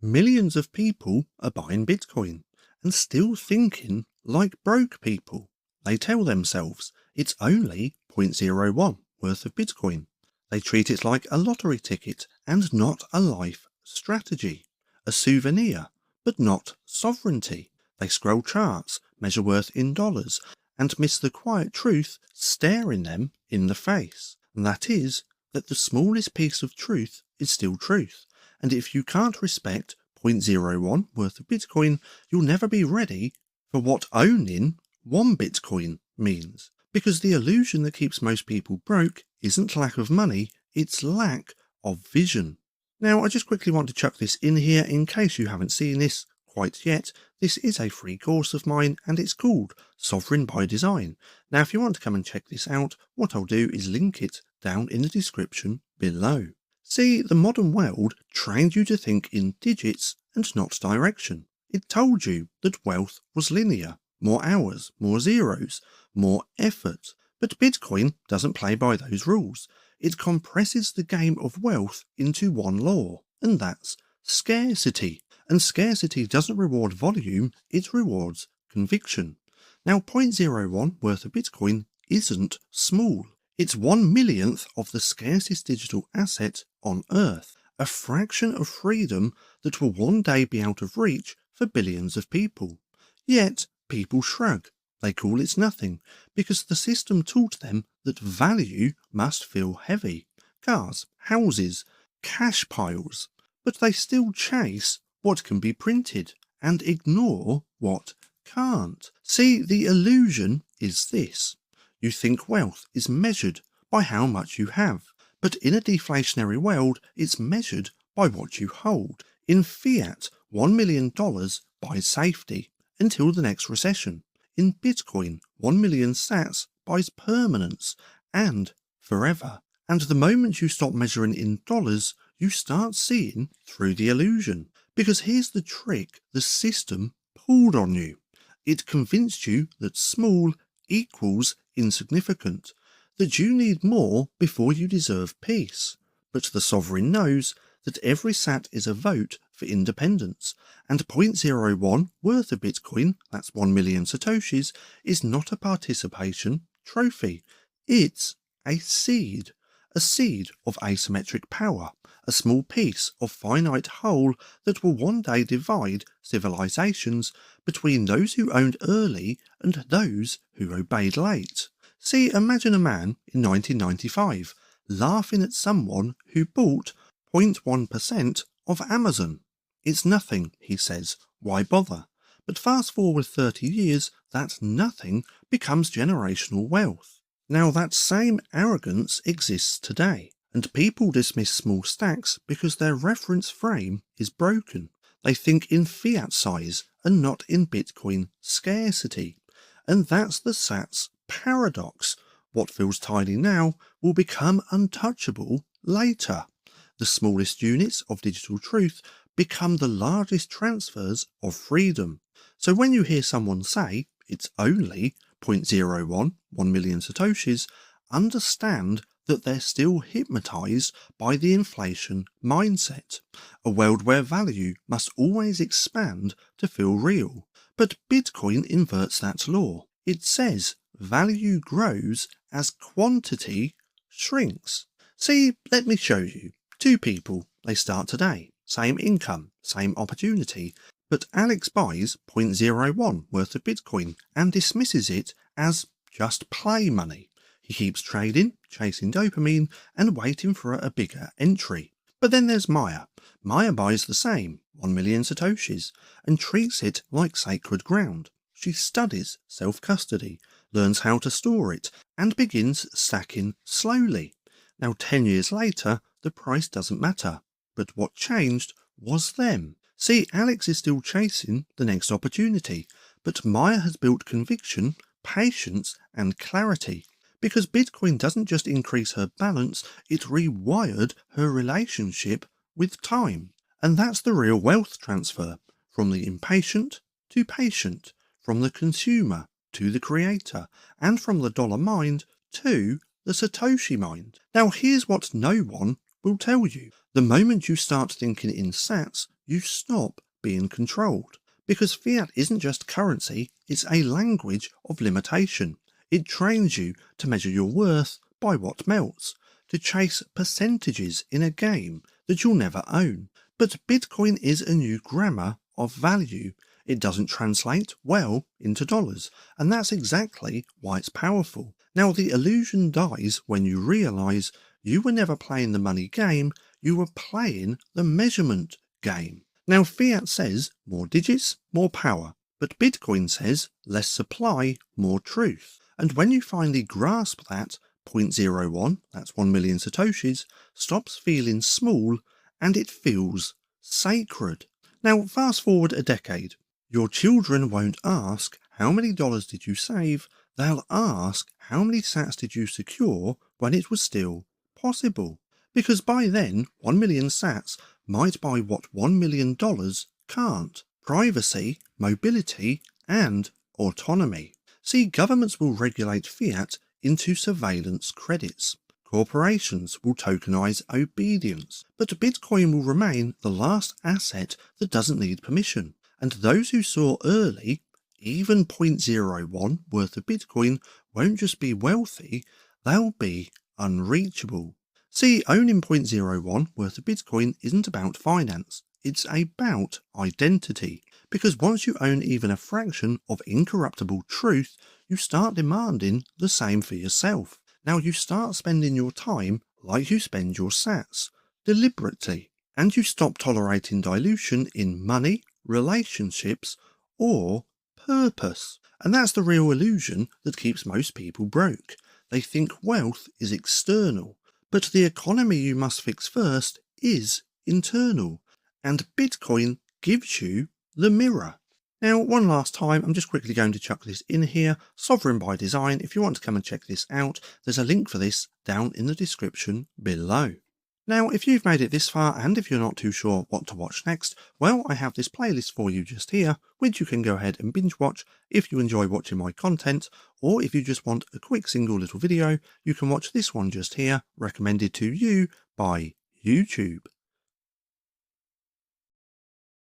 Millions of people are buying Bitcoin and still thinking like broke people. They tell themselves it's only zero point 0.01 worth of Bitcoin. They treat it like a lottery ticket and not a life strategy, a souvenir, but not sovereignty. They scroll charts, measure worth in dollars, and miss the quiet truth staring them in the face. And that is that the smallest piece of truth is still truth. And if you can't respect 0.01 worth of Bitcoin, you'll never be ready for what owning 1 Bitcoin means. Because the illusion that keeps most people broke isn't lack of money, it's lack of vision. Now, I just quickly want to chuck this in here in case you haven't seen this quite yet. This is a free course of mine and it's called Sovereign by Design. Now, if you want to come and check this out, what I'll do is link it down in the description below. See, the modern world trained you to think in digits and not direction. It told you that wealth was linear, more hours, more zeros, more effort. But Bitcoin doesn't play by those rules. It compresses the game of wealth into one law, and that's scarcity. And scarcity doesn't reward volume, it rewards conviction. Now, 0.01 worth of Bitcoin isn't small. It's 1/1,000,000th of the scarcest digital asset on Earth, a fraction of freedom that will one day be out of reach for billions of people. Yet, people shrug. They call it nothing, because the system taught them that value must feel heavy. Cars, houses, cash piles. But they still chase what can be printed and ignore what can't. See, the illusion is this. You think wealth is measured by how much you have, but in a deflationary world, it's measured by what you hold. In fiat, $1 million buys safety until the next recession. In Bitcoin, 1 million sats buys permanence and forever. And the moment you stop measuring in dollars, you start seeing through the illusion. Because here's the trick the system pulled on you. It convinced you that small equals insignificant, that you need more before you deserve peace. But the sovereign knows that every sat is a vote for independence, and 0.01 worth of Bitcoin, that's 1 million satoshis, is not a participation trophy. It's a seed of asymmetric power, a small piece of finite whole that will one day divide civilizations between those who owned early and those who obeyed late. See, imagine a man in 1995 laughing at someone who bought 0.1% of Amazon. It's nothing, he says, why bother? But fast forward 30 years, that nothing becomes generational wealth. Now that same arrogance exists today, and people dismiss small stacks because their reference frame is broken. They think in fiat size and not in Bitcoin scarcity. And that's the sat's paradox. What feels tiny now will become untouchable later. The smallest units of digital truth become the largest transfers of freedom. So when you hear someone say it's only 0.01, 1 million satoshis, understand that they're still hypnotized by the inflation mindset, a world where value must always expand to feel real. But Bitcoin inverts that law. It says value grows as quantity shrinks. See, let me show you. Two people, they start today, same income, same opportunity, but Alex buys 0.01 worth of Bitcoin and dismisses it as just play money. He keeps trading, chasing dopamine, and waiting for a bigger entry. But then there's Maya. Maya buys the same, 1 million satoshis, and treats it like sacred ground. She studies self-custody, learns how to store it, and begins stacking slowly. Now 10 years later, the price doesn't matter. But what changed was them. See, Alex is still chasing the next opportunity, but Maya has built conviction, patience, and clarity. Because Bitcoin doesn't just increase her balance, it rewired her relationship with time. And that's the real wealth transfer, from the impatient to patient, from the consumer to the creator, and from the dollar mind to the Satoshi mind. Now here's what no one will tell you. The moment you start thinking in sats, you stop being controlled. Because fiat isn't just currency, it's a language of limitation. It trains you to measure your worth by what melts, to chase percentages in a game that you'll never own. But Bitcoin is a new grammar of value. It doesn't translate well into dollars, and that's exactly why it's powerful. Now, the illusion dies when you realise you were never playing the money game, you were playing the measurement game. Now, fiat says more digits, more power, but Bitcoin says less supply, more truth. And when you finally grasp that, 0.01, that's 1 million satoshis, stops feeling small and it feels sacred. Now, fast forward a decade. Your children won't ask, how many dollars did you save? They'll ask, how many sats did you secure when it was still possible? Because by then, 1 million sats might buy what $1 million can't. Privacy, mobility, and autonomy. See, governments will regulate fiat into surveillance credits. Corporations will tokenize obedience. But Bitcoin will remain the last asset that doesn't need permission. And those who saw early, even 0.01 worth of Bitcoin won't just be wealthy, they'll be unreachable. See, owning 0.01 worth of Bitcoin isn't about finance, it's about identity. Because once you own even a fraction of incorruptible truth, you start demanding the same for yourself. Now you start spending your time like you spend your sats, deliberately, and you stop tolerating dilution in money, relationships, or purpose. And that's the real illusion that keeps most people broke. They think wealth is external, but the economy you must fix first is internal, and Bitcoin gives you the mirror. Now, one last time, I'm just quickly going to chuck this in here, Sovereign by Design. If you want to come and check this out, there's a link for this down in the description below. Now, if you've made it this far, and if you're not too sure what to watch next, well, I have this playlist for you just here, which you can go ahead and binge watch if you enjoy watching my content, or if you just want a quick single little video, you can watch this one just here, recommended to you by YouTube.